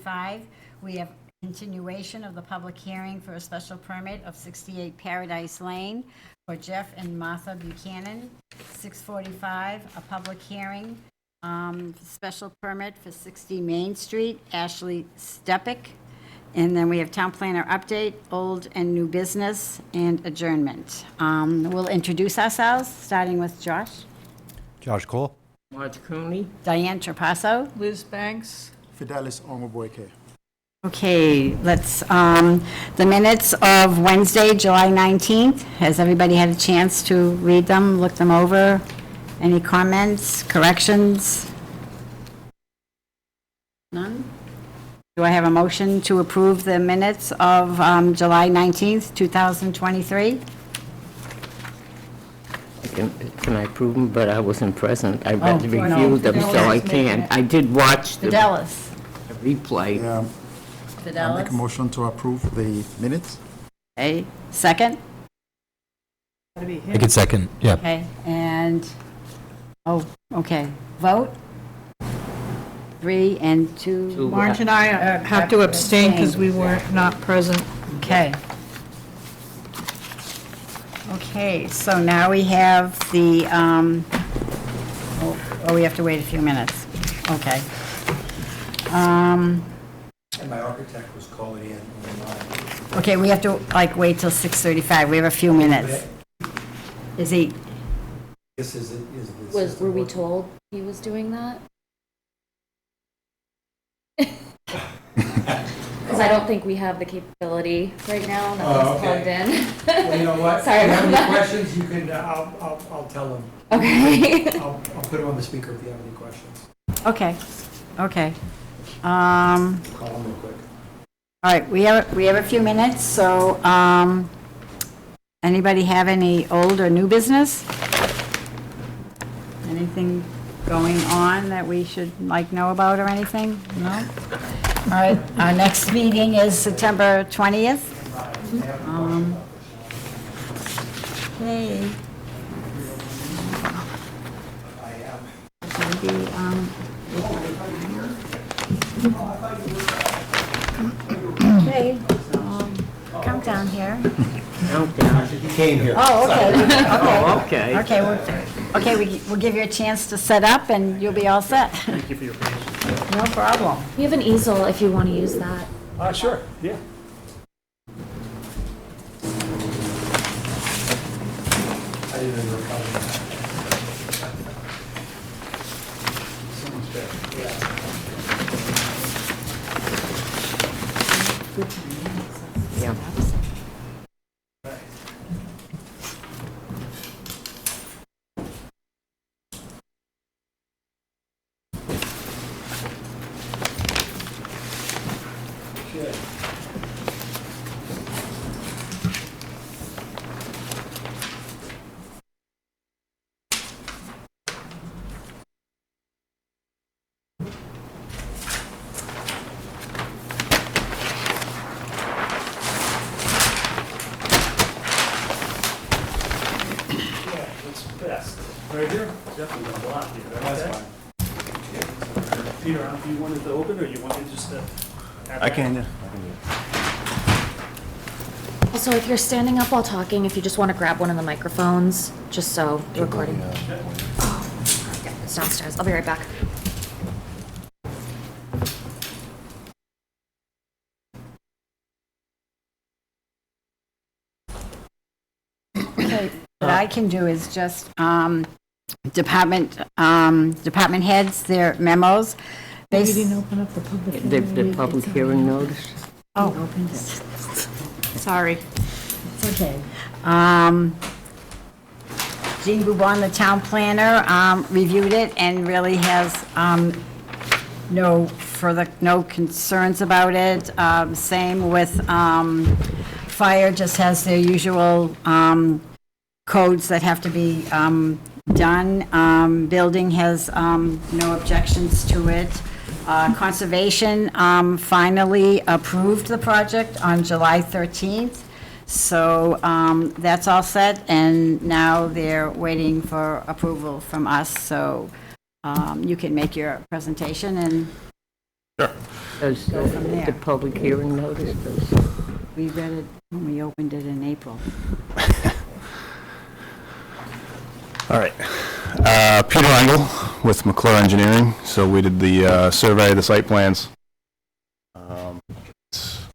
5, we have continuation of the public hearing for a special permit of 68 Paradise Lane for Jeff and Martha Buchanan. 6:45, a public hearing, special permit for 60 Main Street, Ashley Stepik. And then we have town planner update, old and new business, and adjournment. We'll introduce ourselves, starting with Josh. Josh Cole. Marge Cooney. Diane Trapasso. Liz Banks. Fidelis Ongoboyke. Okay, let's, the minutes of Wednesday, July 19th. Has everybody had a chance to read them, look them over? Any comments, corrections? None? Do I have a motion to approve the minutes of July 19th, 2023? Can I approve them? But I wasn't present. I Oh, reviewed them, so I no. can't. I did watch the Fidelis. replay. I make a Fidelis. motion to approve the minutes. Okay, second? I could second, yeah. Okay, and, oh, okay, vote? 3 and 2. Two. Marge and I have to abstain because we were not present. Okay. Okay, so now we have the, we have to wait a few minutes. Okay. And my architect was calling in online. Okay, we have to, like, wait till 6:35. We have a few minutes. Is he, This is the Were we system told he was doing that? Because I don't think we have the capability right now. Nothing's plugged in. Well, you know what? Sorry If you have about any that. questions, you can, I'll tell them. Okay. I'll put him on the speaker if you have any questions. okay, okay. Call him real quick. All right, we have a few minutes, so, anybody have any old or new business? Anything going on that we should, like, know about or anything? No? All right, our next meeting is September 20th. Okay. Maybe, okay, come down here. You came here. Oh, okay, Oh, okay. okay, we'll give you a chance to set up, and you'll be all set. Thank you for your patience. No problem. We have an easel if you want to use that. Sure, yeah. I didn't know you were coming. Yeah. Yeah, what's best? Right here? Definitely a block here, right? That's Okay. Peter, do you want it to open, or you want it just to? I can. Also, if you're standing up while talking, if you just want to grab one of the microphones, just so the recording. Yeah, it's downstairs. I'll be right back. Okay, what I can do is just, department heads, their memos. They You s- didn't open up the public hearing. The public hearing notice. Oh, Sorry. it's okay. Jean Boubon, the town planner, reviewed it and really has no concerns about it. Same with fire, just has their usual codes that have to be done. Building has no objections to it. Conservation finally approved the project on July 13th. So that's all set, and now they're waiting for approval from us. So you can make your presentation and Sure. Does Go from there. the public hearing notice, does, We read it when we opened it in April. All right. Peter Engel with McClure Engineering. So we did the survey of the site plans. It's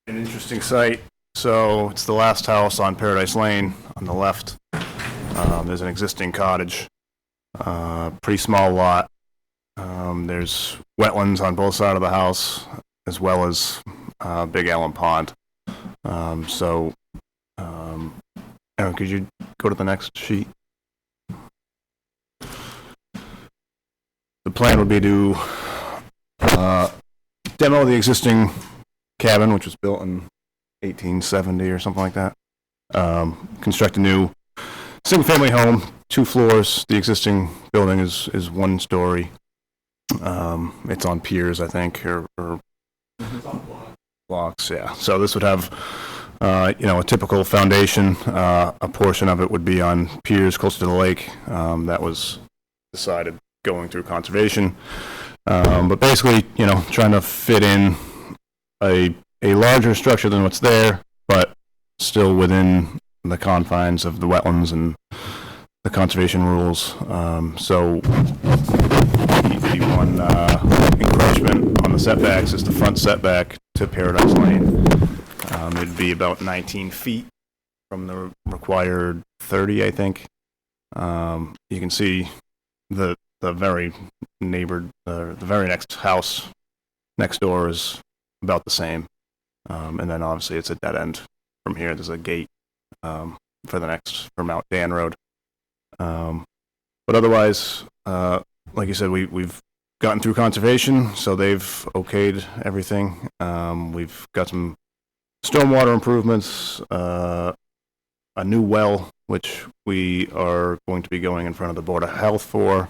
an interesting site. So it's the last house on Paradise Lane on the left. There's an existing cottage, pretty small lot. There's wetlands on both sides of the house, as well as Big Allen Pond. Aaron, could you go to the next sheet? The plan would be to demo the existing cabin, which was built in 1870 or something like that. Construct a new single-family home, 2 floors. The existing building is 1 story. It's on piers, I think, or blocks. Yeah. So this would have, a typical foundation. A portion of it would be on piers closer to the lake. That was decided going through conservation. But basically, trying to fit in a larger structure than what's there, but still within the confines of the wetlands and the conservation rules. So the one encroachment on the setbacks is the front setback to Paradise Lane. It'd be about 19 feet from the required 30, I think. You can see the very the very next house next door is about the same. And then obviously it's a dead end from here. There's a gate for Mount Dan Road. But otherwise, like you said, we've gotten through conservation, so they've okayed everything. We've got some stormwater improvements, a new well, which we are going to be going in front of the Board of Health for.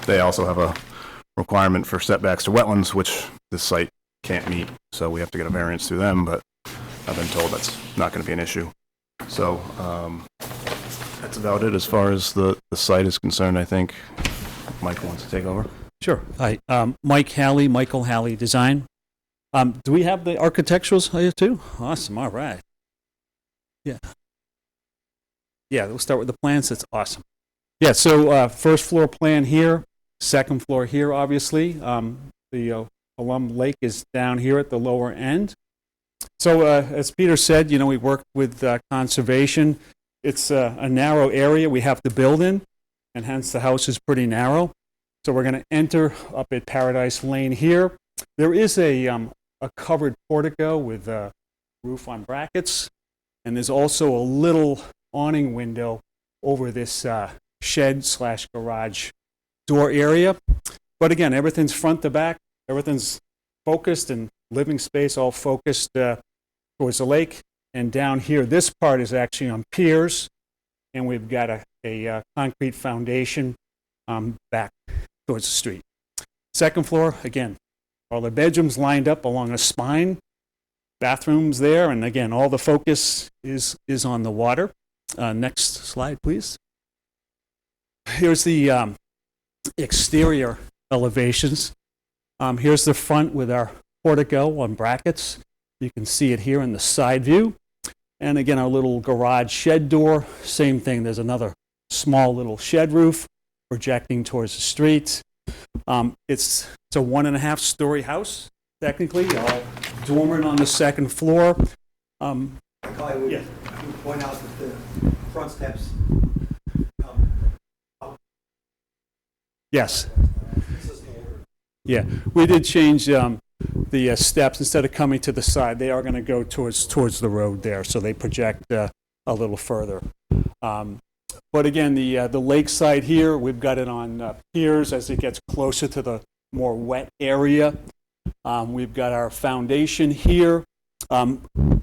They also have a requirement for setbacks to wetlands, which this site can't meet, so we have to get a variance through them, but I've been told that's not going to be an issue. So that's about it as far as the site is concerned, I think. Mike wants to take over. Sure. Hi, Michael Halley Design. Do we have the architecturals here too? Awesome, all right. Yeah. Yeah, we'll start with the plans, that's awesome. Yeah, so first floor plan here, second floor here, obviously. The Alum Lake is down here at the lower end. So as Peter said, we worked with conservation. It's a narrow area we have to build in, and hence the house is pretty narrow. So we're going to enter up at Paradise Lane here. There is a covered portico with a roof on brackets, and there's also a little awning window over this shed/garage door area. But again, everything's front to back. Everything's focused, and living space all focused towards the lake. And down here, this part is actually on piers, and we've got a concrete foundation back towards the street. Second floor, again, all the bedrooms lined up along a spine, bathrooms there, and again, all the focus is on the water. Next slide, please. Here's the exterior elevations. Here's the front with our portico on brackets. You can see it here in the side view. And again, our little garage shed door, same thing. There's another small little shed roof projecting towards the street. It's a 1.5 story house, technically, all dormer on the second floor. I would Yeah. point out that the front steps come out. Yes. This is the order. Yeah, we did change the steps. Instead of coming to the side, they are going to go towards the road there, so they project a little further. But again, the lakeside here, we've got it on piers as it gets closer to the more wet area. We've got our foundation here.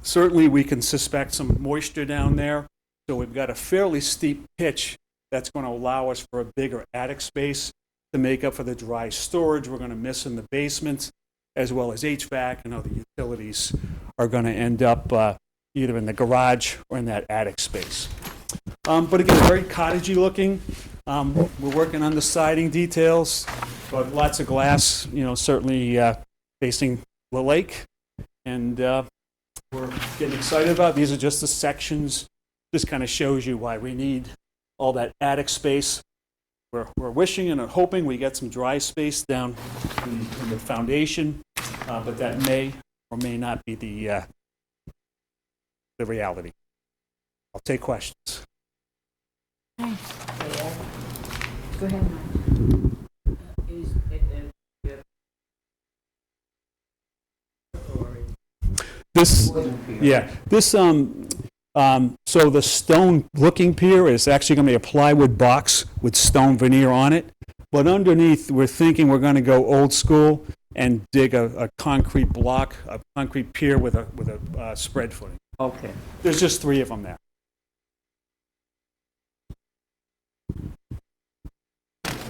Certainly, we can suspect some moisture down there, so we've got a fairly steep pitch that's going to allow us for a bigger attic space to make up for the dry storage we're going to miss in the basement, as well as HVAC and other utilities are going to end up either in the garage or in that attic space. But again, very cottagey looking. We're working on the siding details, But lots of glass, certainly facing the lake. And we're getting excited about it. These are just the sections. This kind of shows you why we need all that attic space. We're wishing and hoping we get some dry space down in the foundation, but that may or may not be the reality. I'll take questions. Go ahead, Mike. This, so the stone looking pier is actually going to be a plywood box with stone veneer on it. But underneath, we're thinking we're going to go old school and dig a concrete block, a concrete pier with a spread footing. Okay. There's just 3 of them there.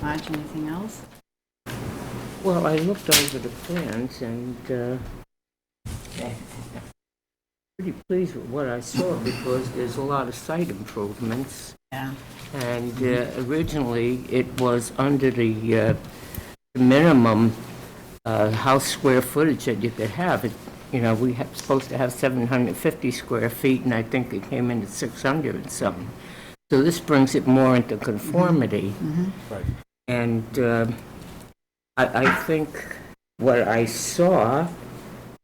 Marge, anything else? Well, I looked over the plans and pretty pleased with what I saw because there's a lot of site improvements. Yeah. And originally, it was under the minimum house square footage that you could have. We were supposed to have 750 square feet, and I think it came in at 600 and something. So this brings it more into conformity. Right. And I think what I saw,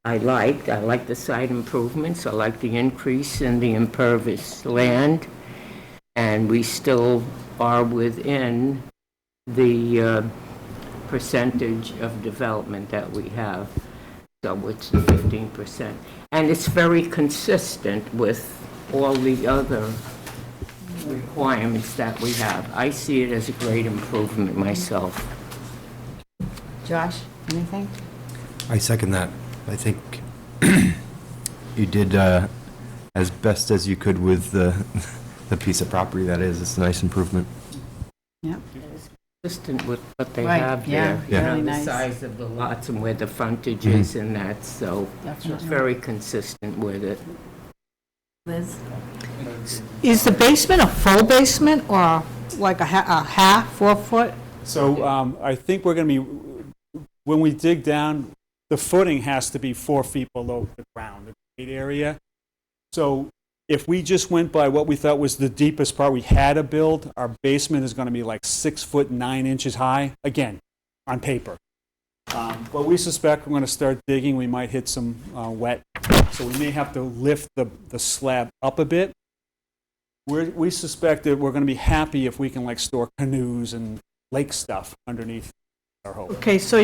I liked. I liked the site improvements. I liked the increase in the impervious land. And we still are within the percentage of development that we have. So it's the 15%. And it's very consistent with all the other requirements that we have. I see it as a great improvement myself. Josh, anything? I second that. I think you did as best as you could with the piece of property that is. It's a nice improvement. Yeah. Consistent with what they Right, have yeah, there. yeah. really The nice. size of the lots and where the frontage is and that, so it's Definitely. very consistent with it. Liz? Is the basement a full basement or like a half, 4 foot? So I think we're going to be, when we dig down, the footing has to be 4 feet below the ground, the grade area. So if we just went by what we thought was the deepest part we had to build, our basement is going to be like 6 foot 9 inches high, again, on paper. But we suspect we're going to start digging, we might hit some wet, so we may have to lift the slab up a bit. We suspect that we're going to be happy if we can like store canoes and lake stuff underneath our hope. Okay, so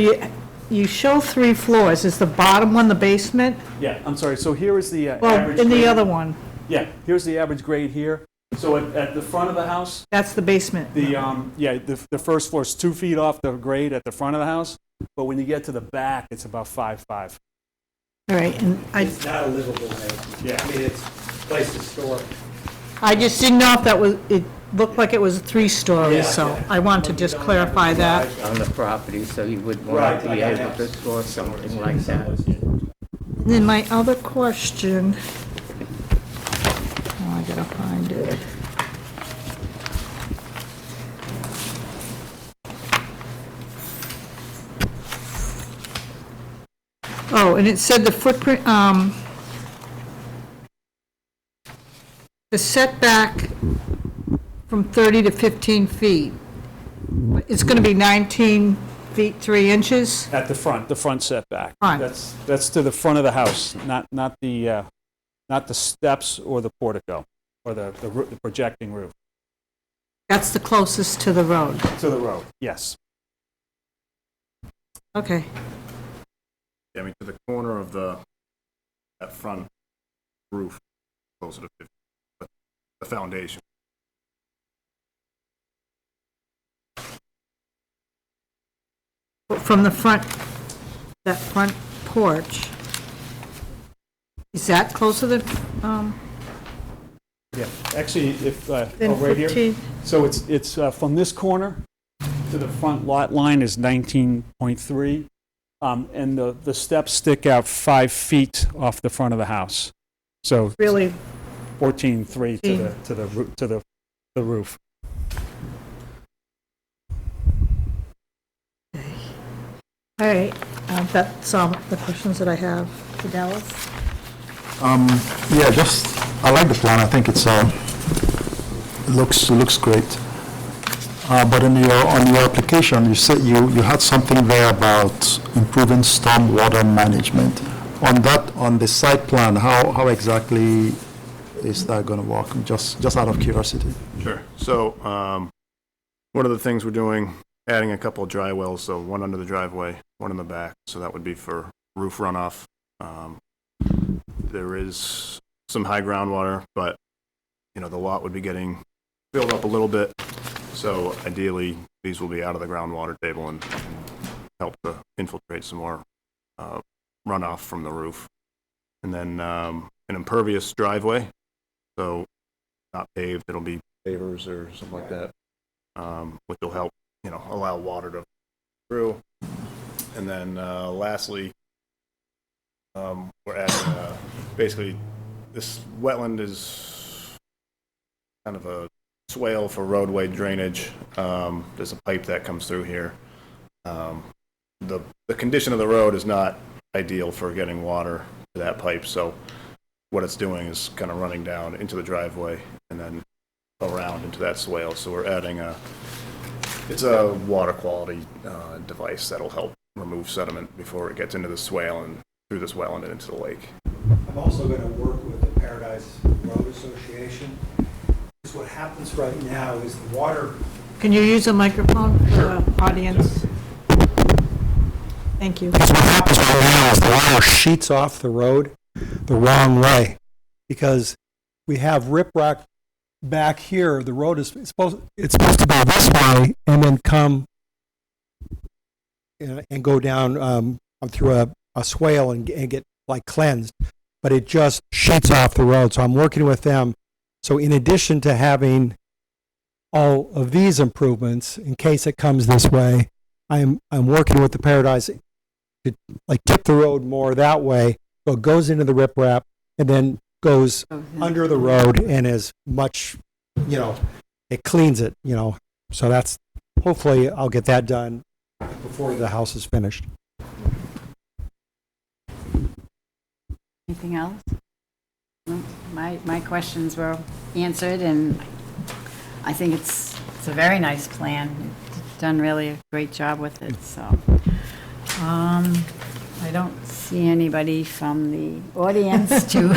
you show 3 floors. Is the bottom one the basement? Yeah, I'm sorry, so here is the Well, average in the grade. other one, Yeah, here's the average grade here. So at the front of the house, that's the basement. the first floor is 2 feet off the grade at the front of the house, but when you get to the back, it's about 5'5". All right, and It's not a livable basement. Yeah. I mean, it's a place to store. I just didn't know if that was, it looked like it was 3-story, Yeah, so yeah. I want to just clarify that. On the property, so you would Right, want to I be got able that. to store something like that. And then my other question, oh, I gotta find it. Oh, and it said the footprint, the setback from 30 to 15 feet. It's gonna be 19 feet, 3 inches? At the front setback. Fine. That's to the front of the house, not the steps or the portico, or the projecting roof. That's the closest to the road. To the road, yes. Okay. I mean, to the corner of that front roof, closer to 50, but the foundation. From the front, that front porch, is that closer than, Yeah, actually, if, than right here. 15? So it's from this corner to the front lot line is 19.3, and the steps stick out 5 feet off the front of the house. So Really, 14.3 to the roof. All right, that's all the questions that I have. Fidelis? Yeah, I like the plan. I think it looks great. But on your application, you said you had something there about improving stormwater management. On the site plan, how exactly is that going to work? Just out of curiosity. Sure. So, one of the things we're doing, adding a couple of dry wells, so one under the driveway, one in the back, so that would be for roof runoff. There is some high groundwater, but, the lot would be getting filled up a little bit. So ideally, these will be out of the groundwater table and help to infiltrate some more runoff from the roof. And then an impervious driveway, so not paved, it'll be pavers or something like that, which will help, allow water to through. And then lastly, we're adding, basically, this wetland is kind of a swale for roadway drainage. There's a pipe that comes through here. The condition of the road is not ideal for getting water to that pipe, so what it's doing is kind of running down into the driveway and then around into that swale. So we're adding it's a water quality device that'll help remove sediment before it gets into the swale and through this wetland and into the lake. I'm also going to work with the Paradise Road Association. Because what happens right now is the water, Can you use a microphone for the audience? Thank you. because what happens right now is the water sheets off the road the wrong way. Because we have riprap back here, the road is supposed to go this way and then come and go down through a swale and get like cleansed, but it just sheets off the road. So I'm working with them. So in addition to having all of these improvements, in case it comes this way, I'm working with the Paradise to like tip the road more that way. So it goes into the riprap and then goes under the road and as much, it cleans it, So that's, hopefully I'll get that done before the house is finished. Anything else? No? My questions were answered, and I think it's a very nice plan. You've done really a great job with it, so. I don't see anybody from the audience to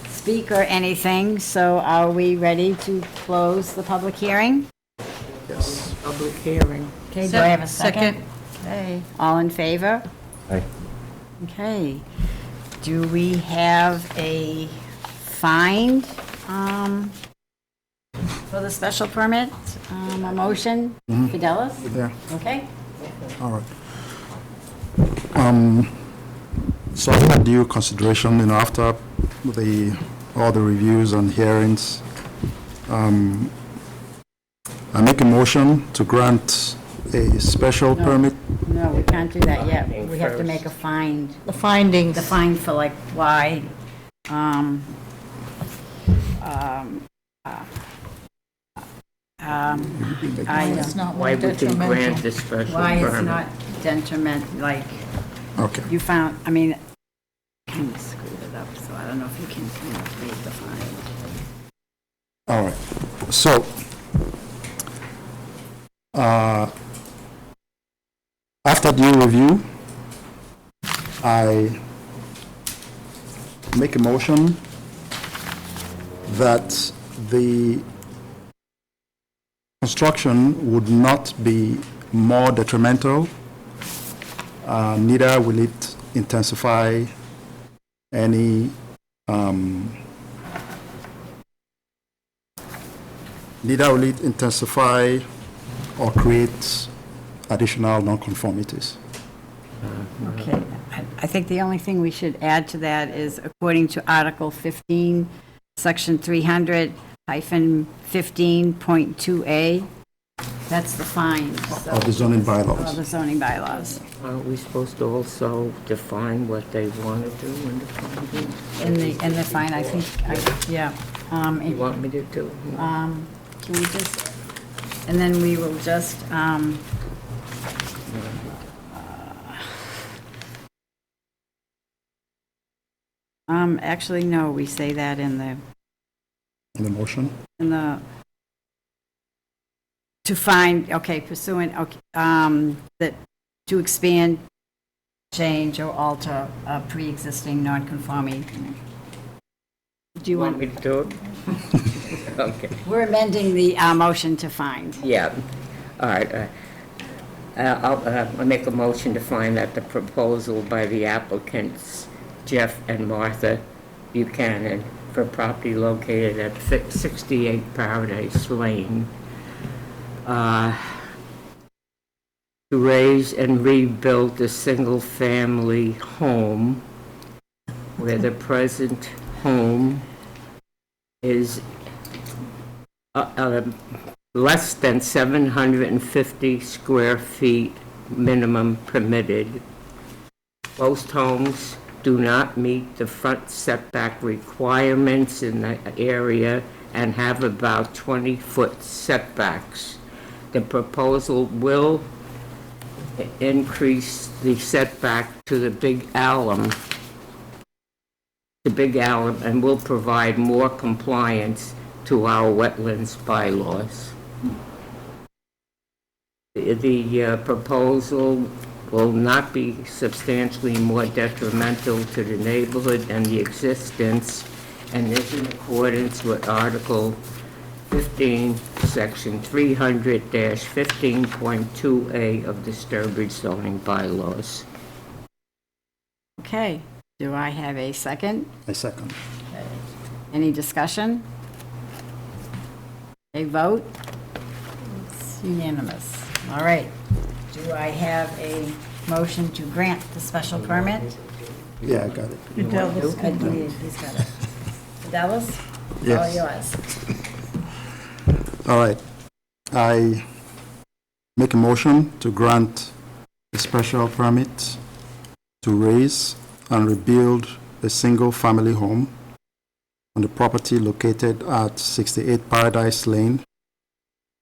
speak or anything, so are we ready to close the public hearing? Yes. Public hearing. Okay, do I have a second? Second. Okay, all in favor? Aye. Okay. Do we have a find for the special permit? A motion? Fidelis? Yeah. Okay. All right. So I had due consideration, after all the reviews and hearings, I make a motion to grant a special No. permit. No, we can't do that yet. Finding We have to first. make a find. The findings. The find for like why, It's not Why more we can grant detrimental. this special why it's permit. not detriment, like Okay. you found, I mean, kind of screwed it up, so I don't know if you can read the find. All right. So, after due review, I make a motion that the construction would not be more detrimental, neither will it intensify any neither will it intensify or create additional nonconformities. Okay, I think the only thing we should add to that is according to Article 15, Section 300-15.2A, that's the fine. so- Of the zoning Of bylaws. the zoning bylaws. Aren't we supposed to also define what they want to do in the findings? In the fine, I think, yeah. You want me to do? Can we just, and then we will just, Actually, no, we say that in the, In the motion? to find, okay, pursuant, okay, that, to expand, change, or alter a pre-existing non-conforming. Do you Want want, me to do it? Okay. we're amending the motion to find. Yeah, all right. I'll make a motion to find that the proposal by the applicants, Jeff and Martha Buchanan, for property located at 68 Paradise Lane, to raise and rebuild a single-family home where the present home is less than 750 square feet minimum permitted. Most homes do not meet the front setback requirements in the area and have about 20-foot setbacks. The proposal will increase the setback to the Big Alum, and will provide more compliance to our wetlands bylaws. The proposal will not be substantially more detrimental to the neighborhood than the existence, and is in accordance with Article 15, Section 300-15.2A of the Sturbridge zoning bylaws. Okay, do I have a second? I second. Any discussion? A vote? It's unanimous. All right. Do I have a motion to grant the special permit? Yeah, I got it. He's got it. Dallas? Yes. All yours. All right. I make a motion to grant a special permit to raise and rebuild a single-family home on the property located at 68 Paradise Lane,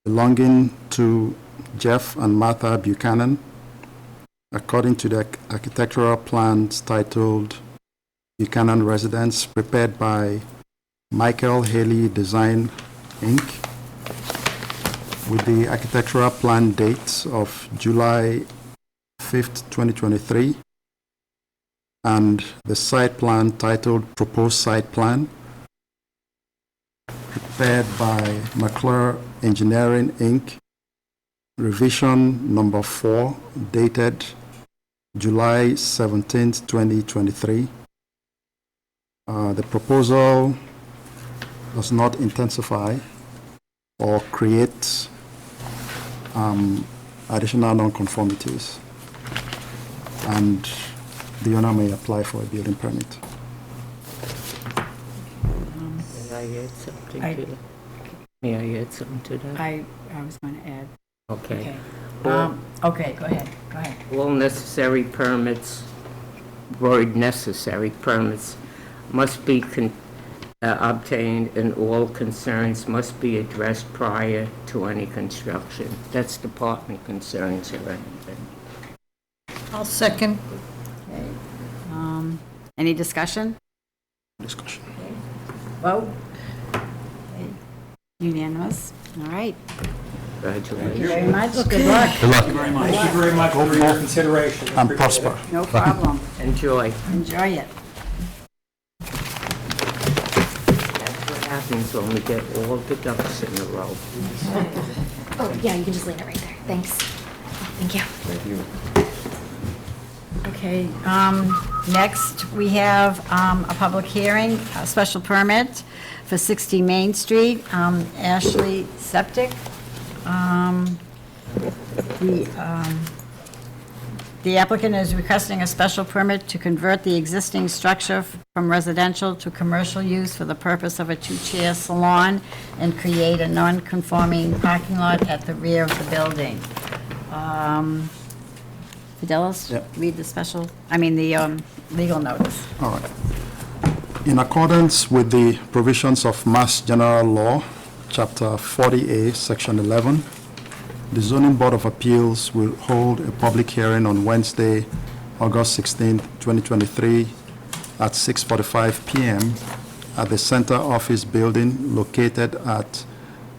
belonging to Jeff and Martha Buchanan, according to the architectural plans titled Buchanan Residence, prepared by Michael Haley Design, Inc., with the architectural plan date of July 5th, 2023, and the site plan titled Proposed Site Plan, prepared by McClure Engineering, Inc., revision number 4, dated July 17th, 2023. The proposal does not intensify or create additional nonconformities, and the owner may apply for a building permit. May I add something I- to that? May I add something to that? I was going to add, Okay. okay. All Okay, go ahead. all necessary permits, word necessary permits, must be obtained, and all concerns must be addressed prior to any construction. That's department concerns or anything. I'll second. Okay. Any discussion? Discussion. Vote? Okay. Unanimous? All right. Thank you Congratulations. very much. Good luck. Thank you very much for your consideration. And prosper. No problem. Enjoy. Enjoy it. That's what happens when we get all the ducks in a row. Oh, yeah, you can just leave it right there. Thanks. Thank you. Okay, next, we have a public hearing, a special permit for 60 Main Street, Ashley Septic. The applicant is requesting a special permit to convert the existing structure from residential to commercial use for the purpose of a two-chair salon and create a non-conforming parking lot at the rear of the building. Fidelis, Yep. read the special, the legal notice. All right. In accordance with the provisions of Mass General Law, Chapter 40A, Section 11, the Zoning Board of Appeals will hold a public hearing on Wednesday, August 16, 2023, at 6:45 p.m. at the center office building located at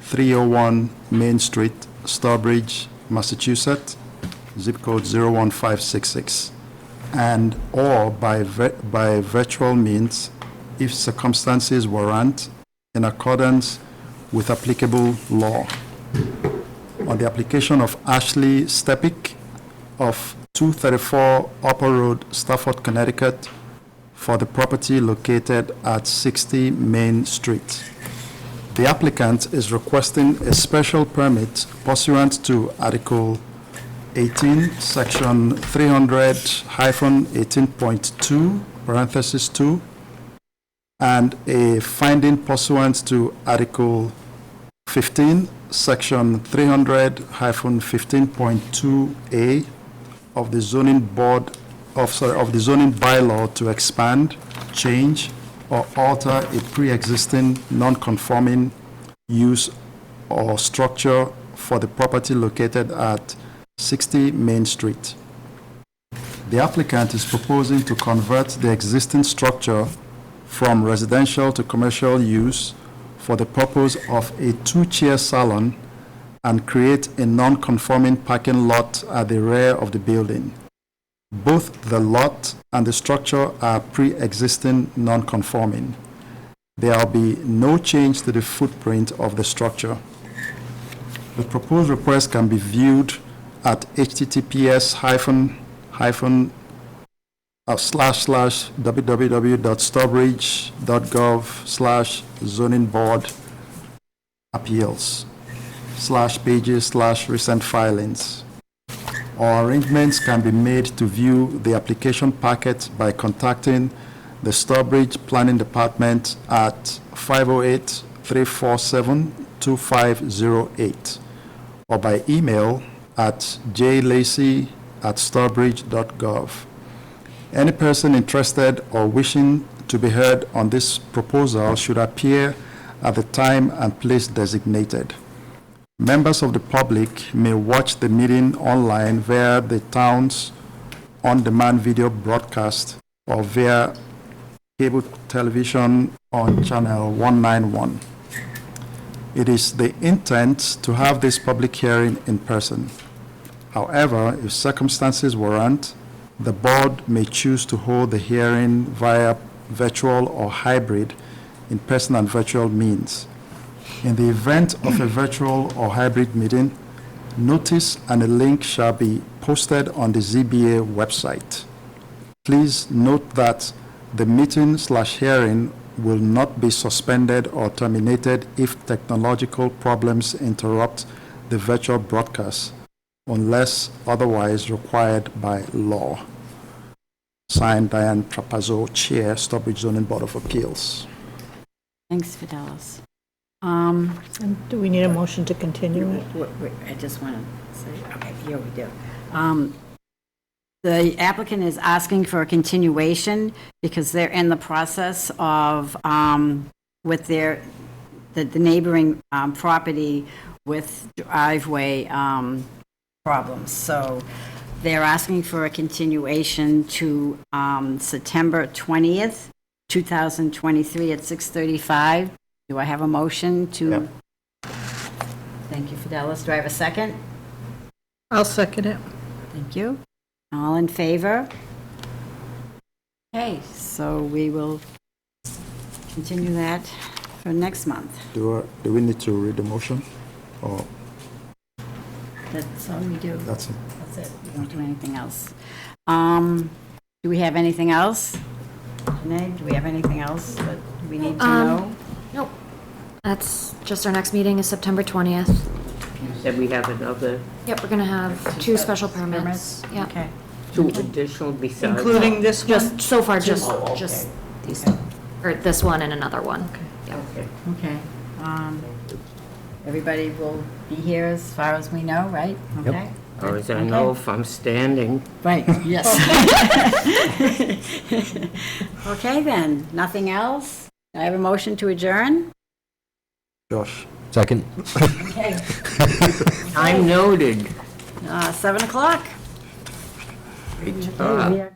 301 Main Street, Sturbridge, Massachusetts, zip code 01566, and or by virtual means if circumstances warrant, in accordance with applicable law. On the application of Ashley Stepik of 234 Upper Road, Stafford, Connecticut, for the property located at 60 Main Street. The applicant is requesting a special permit pursuant to Article 18, Section 300-18.2, parenthesis 2, and a finding pursuant to Article 15, Section 300-15.2A of the zoning of the zoning bylaw to expand, change, or alter a pre-existing non-conforming use or structure for the property located at 60 Main Street. The applicant is proposing to convert the existing structure from residential to commercial use for the purpose of a two-chair salon and create a non-conforming parking lot at the rear of the building. Both the lot and the structure are pre-existing non-conforming. There will be no change to the footprint of the structure. The proposed request can be viewed at https://www.sturbridge.gov/zoningboard appeals/pages/recent filings. Or arrangements can be made to view the application packet by contacting the Sturbridge Planning Department at 508-347-2508 or by email at jlacy@sturbridge.gov. Any person interested or wishing to be heard on this proposal should appear at the time and place designated. Members of the public may watch the meeting online via the town's on-demand video broadcast or via cable television on channel 191. It is the intent to have this public hearing in person. However, if circumstances warrant, the board may choose to hold the hearing via virtual or hybrid in-person and virtual means. In the event of a virtual or hybrid meeting, notice and a link shall be posted on the ZBA website. Please note that the meeting/hearing will not be suspended or terminated if technological problems interrupt the virtual broadcast, unless otherwise required by law. Signed, Diane Trapazzo, Chair, Sturbridge Zoning Board of Appeals. Thanks, Fidelis. And do we need a motion to continue it? Wait, I just want to say, okay, here we do. The applicant is asking for a continuation because they're in the process of, with the neighboring property with driveway problems. So they're asking for a continuation to September 20th, 2023 at 6:35. Do I have a motion to? Yep. Thank you, Fidelis. Do I have a second? I'll second it. Thank you. All in favor? Okay, so we will continue that for next month. Do we need to read the motion? Or That's all we do. that's it? That's it. We don't do anything else. Do we have anything else? Janae, do we have anything else that we need to know? Nope. That's just our next meeting is September 20th. You said we have another, Yep, we're gonna have two special permits. Yeah. Okay. two additional besides. Including this one? Just, so far, just okay. these two. Or this one and another one. Okay. Okay. Everybody will be here as far as we know, right? Okay. Or as I know if I'm standing. Right, yes. Okay, then, nothing else? I have a motion to adjourn? Josh? Second. Okay. I'm noted. 7 o'clock. Great Okay, job. we are